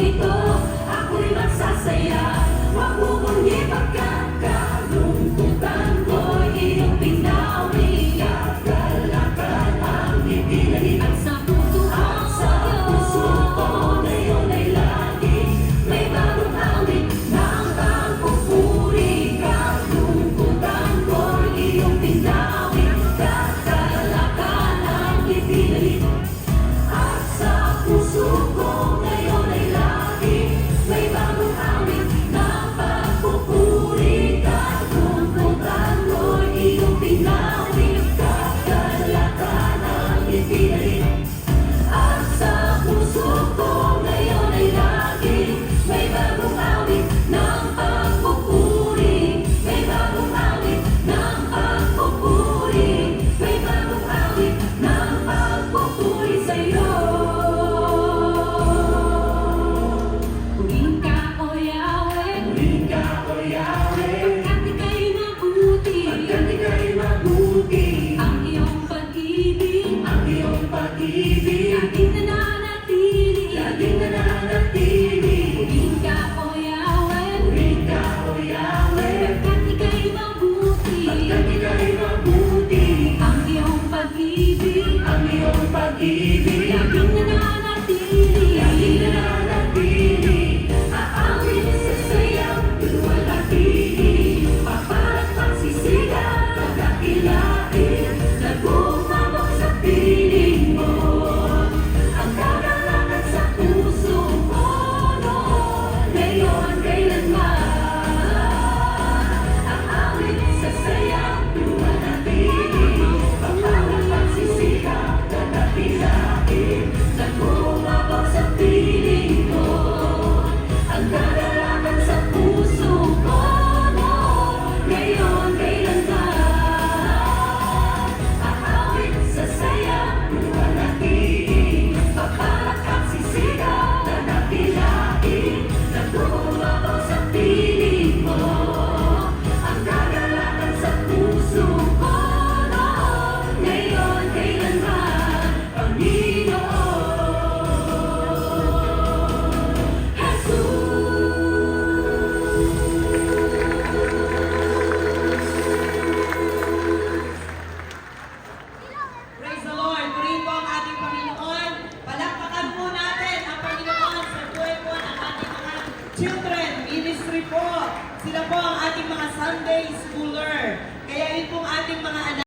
dito, ako'y magsasaya. Huwag mo kong ipagkakalungkutan ko'y iyong pinawi. Kakalakan ang ipinahit at sa puso ko ngayon ay lagi may bagong awit ng pagpupuri. Kalungkutan ko'y iyong pinawi. Kakalakan ang ipinahit at sa puso ko ngayon ay lagi may bagong awit ng pagpupuri. Kalungkutan ko'y iyong pinawi. Kakalakan ang ipinahit at sa puso ko ngayon ay lagi may bagong awit ng pagpupuri. May bagong awit ng pagpupuri. May bagong awit ng pagpupuri sa'yo. Purihin ka, O Yahweh, Purihin ka, O Yahweh, pagkat ika'y mabuti. pagkat ika'y mabuti. Ang iyong pag-ibig Ang iyong pag-ibig laging nananatili. laging nananatili. Purihin ka, O Yahweh, Purihin ka, O Yahweh, pagkat ika'y mabuti. pagkat ika'y mabuti. Ang iyong pag-ibig Ang iyong pag-ibig laging nananatili. laging nananatili. Aawit sa sayang luwalhati, papalat pagsisigaw, pagdakilain, nagumabog sa piling mo. Ang kagalakan sa puso ko noon, ngayon kailanman. Aawit sa sayang luwalhati, papalat pagsisigaw, pagdakilain, nagumabog sa piling mo. Ang kagalakan sa puso ko noon, ngayon kailanman. Aawit sa sayang luwalhati, papalat pagsisigaw, nanapilain, nagumabog sa piling mo. Ang kagalakan sa puso ko noon, ngayon kailanman, Panginoon Praise the Lord! Purihin po ang ating Panginoon. Palakpakan po natin ang Panginoon sa buhay po ng ating mga children ministry po. Sila po ang ating mga Sunday schooler. Kaya yun pong ating mga anak.